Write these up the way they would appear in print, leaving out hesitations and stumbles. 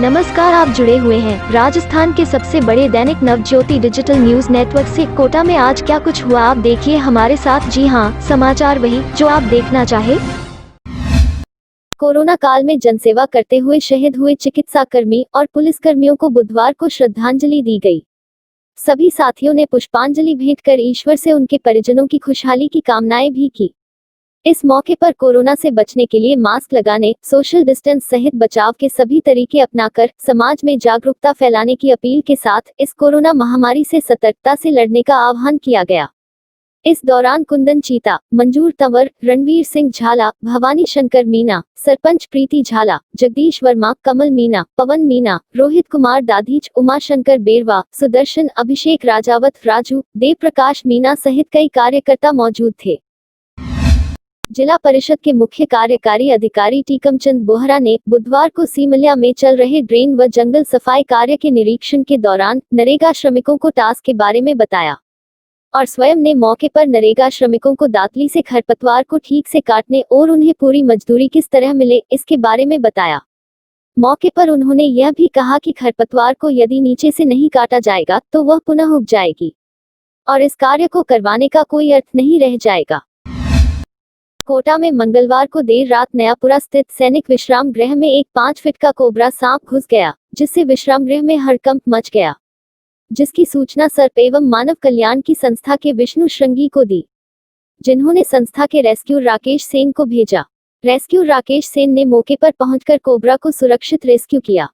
नमस्कार, आप जुड़े हुए हैं राजस्थान के सबसे बड़े Dainik Navjyoti digital news network से। कोटा में आज क्या कुछ हुआ, आप देखिए हमारे साथ। जी हां, समाचार वही जो आप देखना चाहे। कोरोना काल में जनसेवा करते हुए शहीद हुए चिकित्सा कर्मी और पुलिसकर्मियों को बुधवार को श्रद्धांजलि दी गई। सभी साथियों ने पुष्पांजलि भेंट कर ईश्वर से उनके परिजनों की खुशहाली की कामनाएं भी की। इस मौके पर कोरोना से बचने के लिए मास्क लगाने, सोशल डिस्टेंस सहित बचाव के सभी तरीके अपनाकर समाज में जागरूकता फैलाने की अपील के साथ इस कोरोना महामारी से सतर्कता से लड़ने का आह्वान किया गया। इस दौरान कुंदन चीता, मंजूर तंवर, रणवीर सिंह झाला, भवानी शंकर मीना, सरपंच प्रीति झाला, जगदीश वर्मा, कमल मीना, पवन मीना, रोहित कुमार दाधीच, उमाशंकर बेरवा, सुदर्शन, अभिषेक राजावत, राजू, देव प्रकाश मीना सहित कई कार्यकर्ता मौजूद थे। जिला परिषद के मुख्य कार्यकारी अधिकारी टीकमचंद बोहरा ने बुधवार को सीमलिया में चल रहे ड्रेन व जंगल सफाई कार्य के निरीक्षण के दौरान नरेगा श्रमिकों को टास्क के बारे में बताया और स्वयं ने मौके पर नरेगा श्रमिकों को दातली से खरपतवार को ठीक से काटने और उन्हें पूरी मजदूरी किस तरह मिले इसके बारे में बताया। मौके पर उन्होंने यह भी कहा कि खरपतवार को यदि नीचे से नहीं काटा जाएगा तो वह पुनः उग जाएगी और इस कार्य को करवाने का कोई अर्थ नहीं रह जाएगा। कोटा में मंगलवार को देर रात नयापुरा स्थित सैनिक विश्राम गृह में एक 5 फीट का कोबरा सांप घुस गया, जिससे विश्राम गृह में हड़कंप मच गया, जिसकी सूचना सर्प एवं मानव कल्याण की संस्था के विष्णु श्रृंगी को दी, जिन्होंने संस्था के रेस्क्यू राकेश सेन को भेजा। रेस्क्यू राकेश सेन ने मौके पर पहुंचकर कोबरा को सुरक्षित रेस्क्यू किया।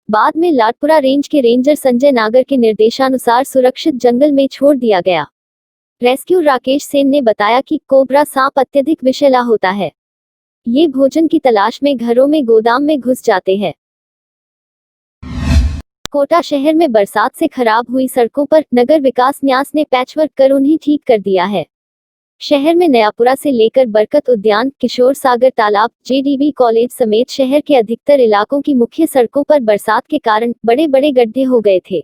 बाद में लाडपुरा रेंज के रेंजर संजय नागर के निर्देशानुसार सुरक्षित जंगल में छोड़ दिया गया। रेस्क्यू राकेश सेन ने बताया कि कोबरा सांप अत्यधिक विषैला होता है। ये भोजन की तलाश में घरों में, गोदाम में घुस जाते हैं। कोटा शहर में बरसात से खराब हुई सड़कों पर नगर विकास न्यास ने पैचवर्क कर उन्हें ठीक कर दिया है। शहर में नयापुरा से लेकर बरकत उद्यान, किशोर सागर तालाब, जेडीबी कॉलेज समेत शहर के अधिकतर इलाकों की मुख्य सड़कों पर बरसात के कारण बड़े बड़े गड्ढे हो गए थे।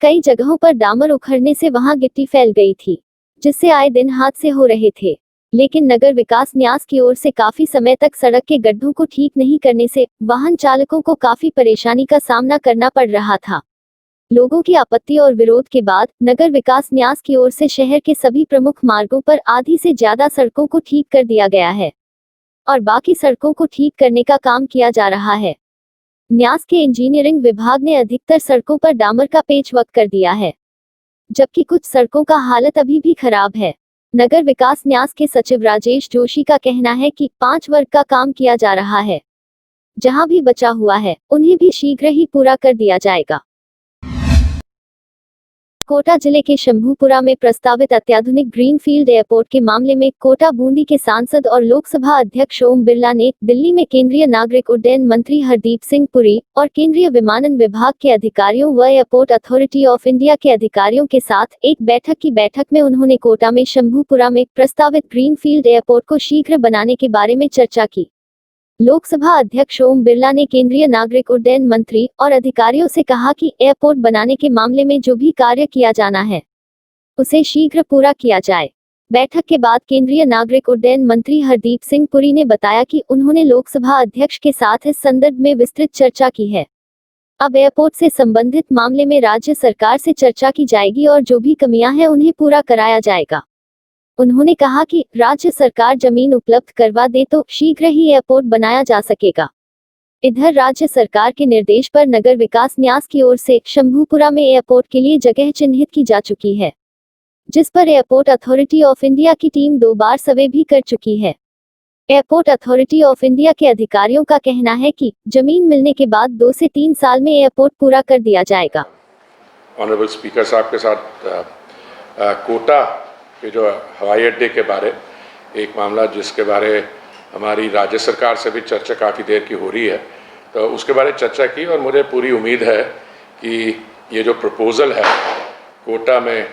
कई जगहों पर डामर उखड़ने से वहां गिट्टी फैल गई थी, जिससे आए दिन हादसे हो रहे थे। लेकिन नगर विकास न्यास की ओर से काफी समय तक सड़क के गड्ढों को ठीक नहीं करने से वाहन चालकों को काफी परेशानी का सामना करना पड़ रहा था। लोगों की आपत्ति और विरोध के बाद नगर विकास न्यास की ओर से शहर के सभी प्रमुख मार्गों पर आधी से ज्यादा सड़कों को ठीक कर दिया गया है और बाकी सड़कों को ठीक करने का काम किया जा रहा है। न्यास के इंजीनियरिंग विभाग ने अधिकतर सड़कों पर डामर का पेचवर्क कर दिया है, जबकि कुछ सड़कों का हालत अभी भी खराब है। नगर विकास न्यास के सचिव राजेश जोशी का कहना है कि 5 वर्ग का काम किया जा रहा है। जहां भी बचा हुआ है उन्हें भी शीघ्र ही पूरा कर दिया जाएगा। कोटा जिले के शंभूपुरा में प्रस्तावित अत्याधुनिक ग्रीनफील्ड एयरपोर्ट के मामले में कोटा बूंदी के सांसद और लोकसभा अध्यक्ष ओम बिरला ने दिल्ली में केंद्रीय नागरिक उड्डयन मंत्री हरदीप सिंह पुरी और केंद्रीय विमानन विभाग के अधिकारियों व एयरपोर्ट अथॉरिटी ऑफ इंडिया के अधिकारियों के साथ एक बैठक में उन्होंने कोटा में शंभूपुरा में प्रस्तावित ग्रीनफील्ड एयरपोर्ट को शीघ्र बनाने के बारे में चर्चा की। लोकसभा अध्यक्ष ओम बिरला ने केंद्रीय नागरिक उड्डयन मंत्री और अधिकारियों से कहा कि एयरपोर्ट बनाने के मामले में जो भी कार्य किया जाना है उसे शीघ्र पूरा किया जाए। बैठक के बाद केंद्रीय नागरिक उड्डयन मंत्री हरदीप सिंह पुरी ने बताया कि उन्होंने लोकसभा अध्यक्ष के साथ इस संदर्भ में विस्तृत चर्चा की है। अब एयरपोर्ट से संबंधित मामले में राज्य सरकार से चर्चा की जाएगी और जो भी कमियां हैं उन्हें पूरा कराया जाएगा। उन्होंने कहा कि राज्य सरकार जमीन उपलब्ध करवा दे तो शीघ्र ही एयरपोर्ट बनाया जा सकेगा। इधर राज्य सरकार के निर्देश पर नगर विकास न्यास की ओर से शंभूपुरा में एयरपोर्ट के लिए जगह चिन्हित की जा चुकी है, जिस पर एयरपोर्ट अथॉरिटी ऑफ इंडिया की टीम 2 बार सर्वे भी कर चुकी है। एयरपोर्ट अथॉरिटी ऑफ इंडिया के अधिकारियों का कहना है कि जमीन मिलने के बाद 2 से 3 साल में एयरपोर्ट पूरा कर दिया जाएगा। ऑनरेबल स्पीकर साहब के साथ कोटा के जो हवाई अड्डे के बारे एक मामला जिसके बारे हमारी राज्य सरकार से भी चर्चा काफ़ी देर की हो रही है, तो उसके बारे में चर्चा की और मुझे पूरी उम्मीद है कि ये जो प्रपोज़ल है कोटा में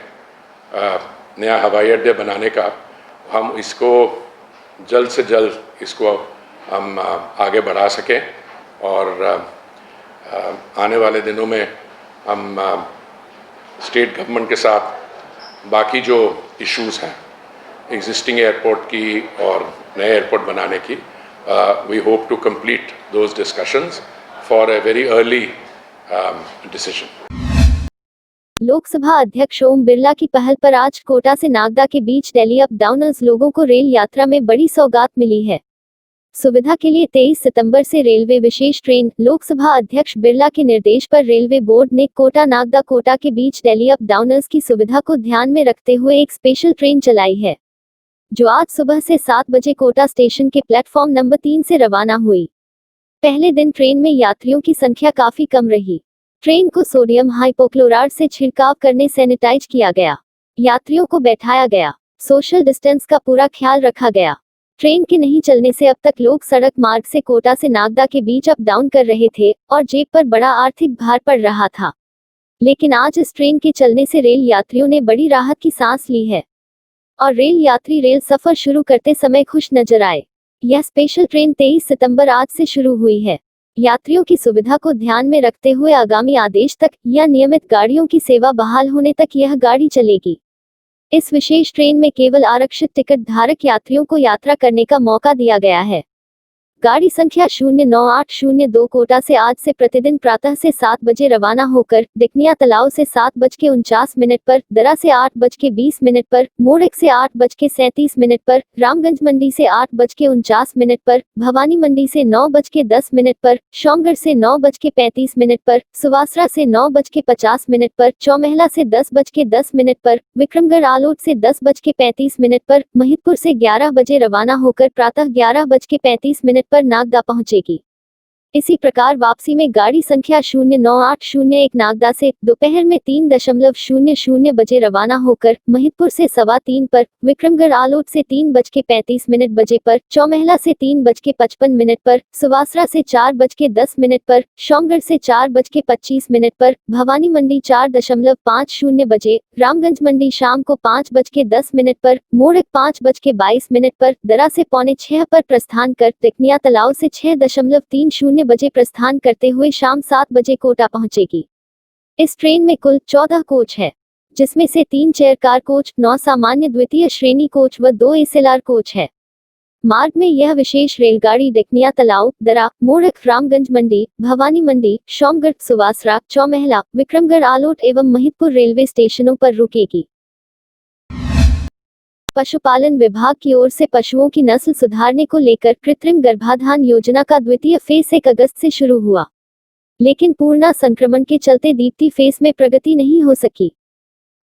नया हवाई अड्डे बनाने का, हम इसको जल्द से जल्द इसको हम आगे बढ़ा सकें और आने वाले दिनों में हम स्टेट गवर्नमेंट के साथ बाकी जो इश्यूज़ हैं एग्जिस्टिंग एयरपोर्ट की और नए एयरपोर्ट बनाने की, we hope to complete those discussions for a very early decision. Lok Sabha अध्यक्ष ओम बिरला की पहल पर आज कोटा से नागदा के बीच दिल्ली अप डाउनर्स लोगों को रेल यात्रा में बड़ी सौगात मिली है। सुविधा के लिए 23 सितंबर से रेलवे विशेष ट्रेन। लोकसभा अध्यक्ष बिरला के निर्देश पर रेलवे बोर्ड ने कोटा नागदा कोटा के बीच दिल्ली अप डाउनर्स की सुविधा को ध्यान में रखते हुए एक स्पेशल ट्रेन चलाई है, जो आज सुबह से 7 बजे कोटा स्टेशन के प्लेटफॉर्म नंबर 3 से रवाना हुई। पहले दिन ट्रेन में यात्रियों की संख्या काफी कम रही। ट्रेन को सोडियम हाइपोक्लोराइड से छिड़काव करने सैनिटाइज किया गया। यात्रियों को बैठाया गया। सोशल डिस्टेंस का पूरा ख्याल रखा गया। ट्रेन के नहीं चलने से अब तक लोग सड़क मार्ग से कोटा से नागदा के बीच अप डाउन कर रहे थे और जेब पर बड़ा आर्थिक भार पड़ रहा था। लेकिन आज इस ट्रेन के चलने से रेल यात्रियों ने बड़ी राहत की सांस ली है और रेल यात्री रेल सफर शुरू करते समय खुश नजर आए। यह स्पेशल ट्रेन 23 सितंबर आज से शुरू हुई है। यात्रियों की सुविधा को ध्यान में रखते हुए आगामी आदेश तक या नियमित गाड़ियों की सेवा बहाल होने तक यह गाड़ी चलेगी। इस विशेष ट्रेन में केवल आरक्षित टिकट धारक यात्रियों को यात्रा करने का मौका दिया गया है। गाड़ी संख्या 09802 कोटा से आज से प्रतिदिन प्रातः से 7 बजे रवाना होकर डिकनिया तलाव से 7:49 पर, दरा से 8:20 पर, मोरक से 8:37 पर, रामगंज मंडी से 8:49 पर, भवानी मंडी से 9:10 पर, शोमगढ़ से 9:35 पर, सुवासरा से 9:50 पर, चौमहला से 10:10 पर, विक्रमगढ़ आलोट से 10:35 पर, महिदपुर से 11 बजे रवाना होकर प्रातः 11:35 पर नागदा पहुंचेगी। इसी प्रकार वापसी में गाड़ी संख्या 09801 नागदा से दोपहर में 3:00 बजे रवाना होकर महिदपुर से 3:15 पर, विक्रमगढ़ आलोट से 3:35 बजे पर, चौमहला से 3:55 पर, सुवासरा से 4:10 पर, शोमगढ़ से 4:25 पर, भवानी मंडी 4:50 बजे, रामगंज मंडी शाम को 5:10 पर, मोरक 5:22 पर, दरा से 5:45 पर प्रस्थान कर टिकनिया तालाब से 6:30 बजे प्रस्थान करते हुए शाम 7 बजे कोटा पहुंचेगी। इस ट्रेन में कुल 14 कोच है, जिसमें से 3 चेयर कार कोच, 9 सामान्य द्वितीय श्रेणी कोच व 2 एसएलआर कोच है। मार्ग में यह विशेष रेलगाड़ी डिकनिया तालाब, दरा, मोरक, रामगंज मंडी, भवानी मंडी, शोमगढ़, सुवासरा, चौमहला, विक्रमगढ़ आलोट एवं महिदपुर रेलवे स्टेशनों पर रुकेगी। पशुपालन विभाग की ओर से पशुओं की नस्ल सुधारने को लेकर कृत्रिम गर्भाधान योजना का द्वितीय फेज 1 अगस्त से शुरू हुआ, लेकिन पूर्ण संक्रमण के चलते द्वितीय फेज में प्रगति नहीं हो सकी।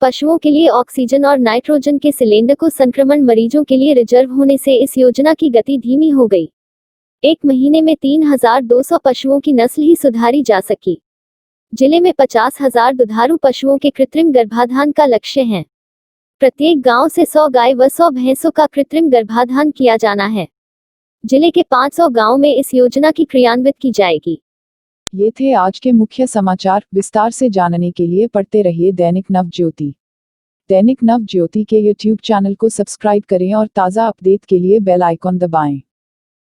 पशुओं के लिए ऑक्सीजन और नाइट्रोजन के सिलेंडर को संक्रमण मरीजों के लिए रिजर्व होने से इस योजना की गति धीमी हो गई। 1 महीने में 3200 पशुओं की नस्ल ही सुधारी जा सकी। जिले में 50,000 दुधारू पशुओं के कृत्रिम गर्भाधान का लक्ष्य है। प्रत्येक गांव से 100 गाय व 100 भैंसों का कृत्रिम गर्भाधान किया जाना है। जिले के 500 गांवों में इस योजना की क्रियान्वित की जाएगी। ये थे आज के मुख्य समाचार। विस्तार से जानने के लिए पढ़ते रहिए दैनिक नव ज्योति। दैनिक नव ज्योति के YouTube चैनल को सब्सक्राइब करें और ताज़ा अपडेट के लिए बेल आइकॉन दबाएं।